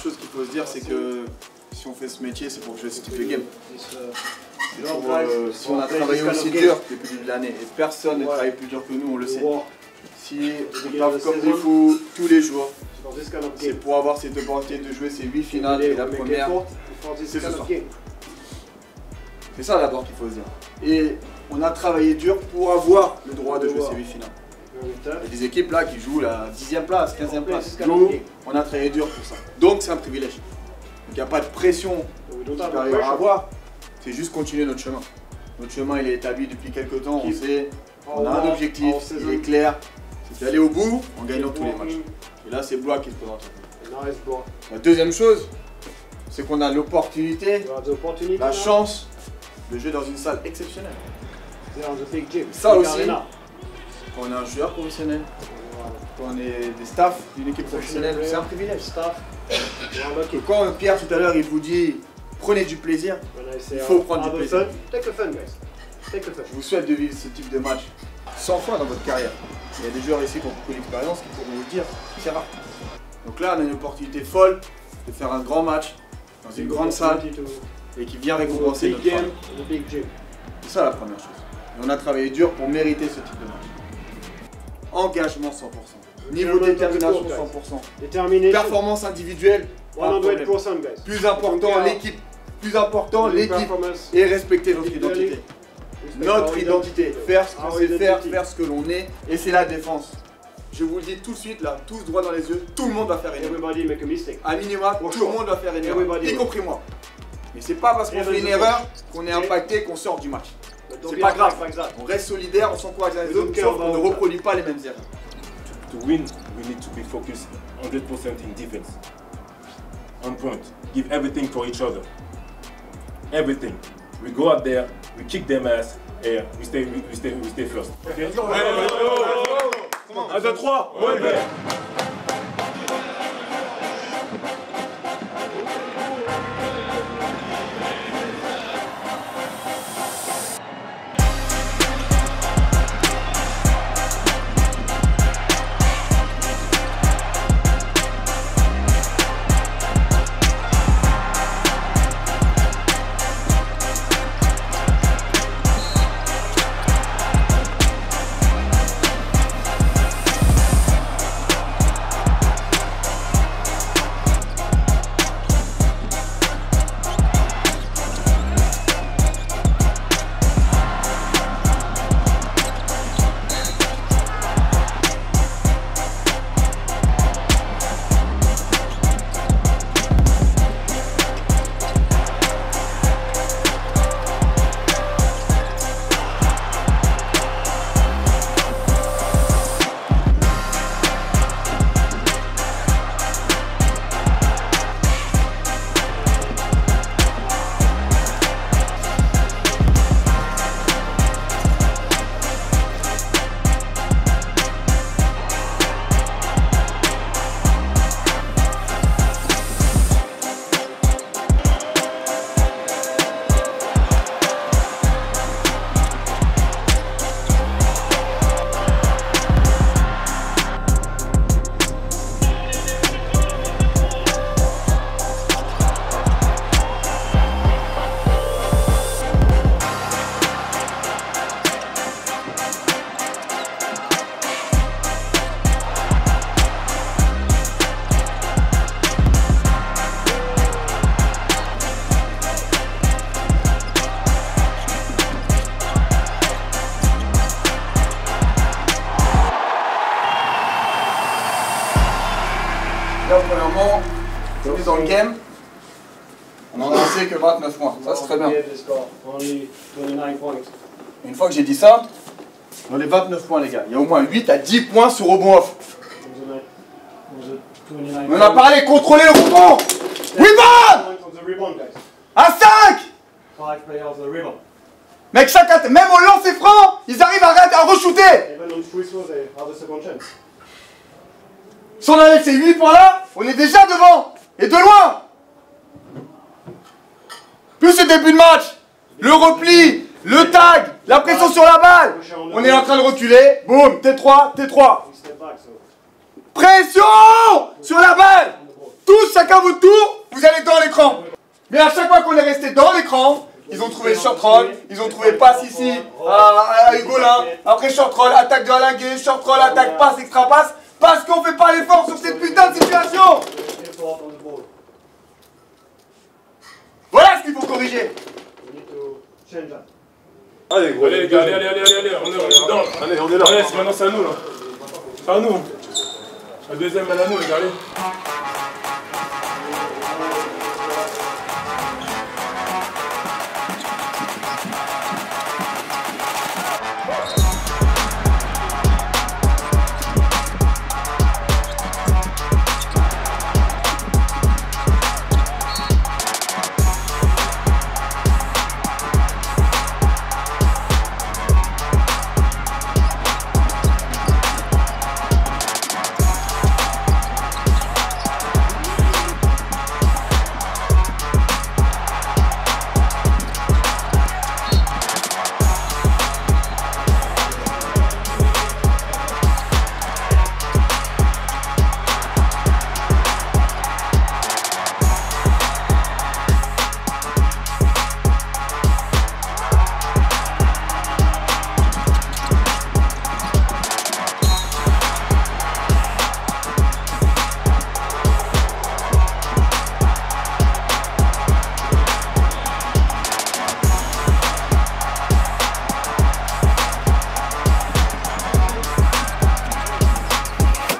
chose qu'il faut se dire, c'est que si on fait ce métier, c'est pour jouer ce type de game. Si on a travaillé aussi dur depuis le début de l'année, et personne n'a travaillé plus dur que nous, on le sait. Si on travaille comme des fous tous les jours, c'est pour avoir cette opportunité de jouer ces 8 finales et la première, c'est ce soir. C'est ça d'abord qu'il faut se dire. Et on a travaillé dur pour avoir le droit de jouer ces 8 finales. Il y a des équipes là qui jouent la 10e place, 15e place. Nous, on a travaillé dur pour ça. Donc c'est un privilège. Donc il n'y a pas de pression à avoir. C'est juste continuer notre chemin. Notre chemin il est établi depuis quelques temps. On sait, on a un objectif, il est clair. C'est d'aller au bout en gagnant tous les matchs. Et là c'est Blois qui se présente. La deuxième chose, c'est qu'on a l'opportunité, la chance de jouer dans une salle exceptionnelle. Ça aussi, quand on est un joueur professionnel, quand on est des staffs d'une équipe professionnelle, c'est un privilège. Et quand Pierre tout à l'heure il vous dit prenez du plaisir, il faut prendre du plaisir. Je vous souhaite de vivre ce type de match 100 fois dans votre carrière. Il y a des joueurs ici qui ont beaucoup d'expérience qui pourront vous le dire, c'est rare. Donc là on a une opportunité folle de faire un grand match dans une grande salle et qui vient récompenser notre travail. C'est ça la première chose. Et on a travaillé dur pour mériter ce type de match. Engagement 100%. Niveau de détermination 100%. Performance individuelle. Plus important l'équipe. Plus important l'équipe. Et respecter notre identité. Notre identité. Faire ce qu'on sait faire, faire ce que l'on est. Et c'est la défense. Je vous le dis tout de suite là, tous droit dans les yeux, tout le monde va faire une erreur. À minima, tout le monde va faire une erreur. Y compris moi. Mais c'est pas parce qu'on fait une erreur qu'on est impacté qu'on sort du match. C'est pas grave, on reste solidaire, on s'encourage les autres, sauf qu'on ne reproduit pas les mêmes erreurs. To win, we need to be focused 100% in defense. On point, give everything for each other. Everything. We go out there, we kick them ass, and we stay first. Okay? 1, 2, 3, Premièrement, on est dans le game, on n'en a lancé que 29 points, ça c'est très bien. Une fois que j'ai dit ça, dans les 29 points les gars, il y a au moins 8 à 10 points sur rebond off. On a parlé, contrôler le rebond. Rebound à 5. Mec, même au lancer franc, ils arrivent à re-shooter. Si on avait ces 8 points là, on est déjà devant. Et de loin. Plus ce début de match, le repli, le tag, la pression sur la balle. On est en train de reculer. Boum, T3, T3. Pression sur la balle. tous, chacun votre tour, vous allez dans l'écran. Mais à chaque fois qu'on est resté dans l'écran, ils ont trouvé short roll, ils ont trouvé passe ici à Hugolin, après short roll, attaque de Alingué, short roll, attaque, passe, extra passe, parce qu'on fait pas l'effort sur cette putain de situation. Voilà ce qu'il faut corriger. Allez, gros. Allez, les gars, allez, on est dedans. Allez, on est là. Allez, maintenant c'est à nous, là. C'est à nous. La deuxième, elle est à nous, les gars, allez.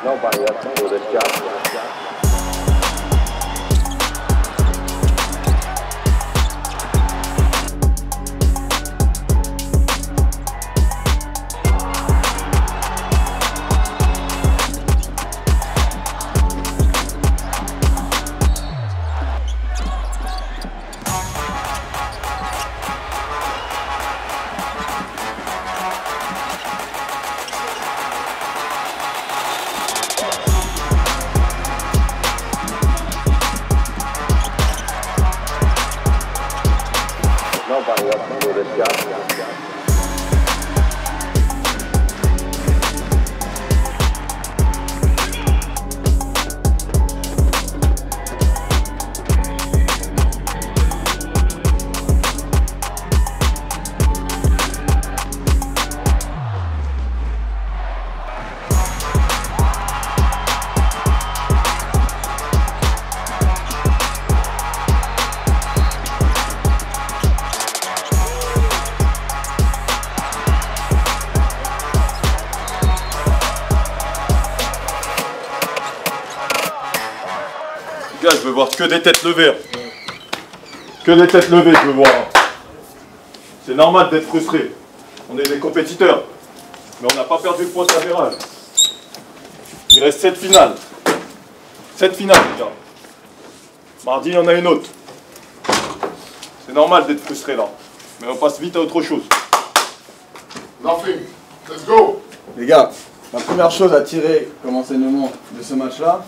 Nobody else can do this job. Nobody else can do this job. Gars, je veux voir que des têtes levées. Que des têtes levées, je veux voir. C'est normal d'être frustré. On est des compétiteurs. Mais on n'a pas perdu le point de latérale. Il reste 7 finales. 7 finales, les gars. Mardi, il y en a une autre. C'est normal d'être frustré là. Mais on passe vite à autre chose. Nothing. Let's go. Les gars, la première chose à tirer comme enseignement de ce match-là,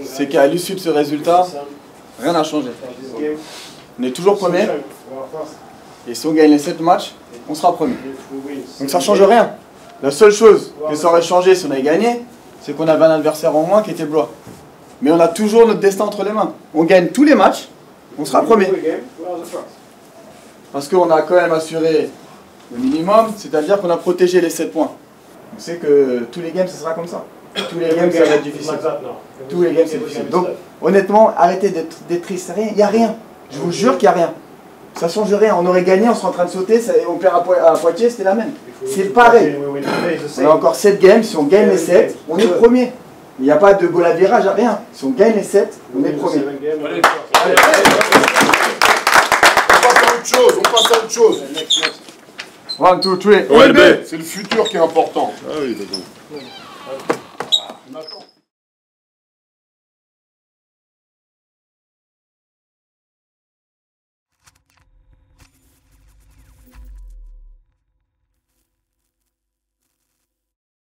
c'est qu'à l'issue de ce résultat, rien n'a changé. On est toujours premier. Et si on gagne les 7 matchs, on sera premier. Donc ça ne change rien. La seule chose que ça aurait changé si on avait gagné, c'est qu'on avait un adversaire en moins qui était Blois. Mais on a toujours notre destin entre les mains. On gagne tous les matchs, on sera premier. Parce qu'on a quand même assuré le minimum, c'est-à-dire qu'on a protégé les 7 points. On sait que tous les games, ce sera comme ça. Tous les games, ça va être difficile. Tous les games, c'est difficile. Donc, honnêtement, arrêtez d'être triste. Il n'y a rien. Je vous jure qu'il n'y a rien. Ça ne change rien. On aurait gagné, on serait en train de sauter, on perd à Poitiers, c'était la même. C'est pareil. On a encore 7 games. Si on gagne les 7, on est premier. Il n'y a pas de goal à virage, rien. Si on gagne les 7, on est premier. On passe à autre chose. On passe à autre chose. 1, 2, 3. OLB. C'est le futur qui est important. Ah oui, d'accord.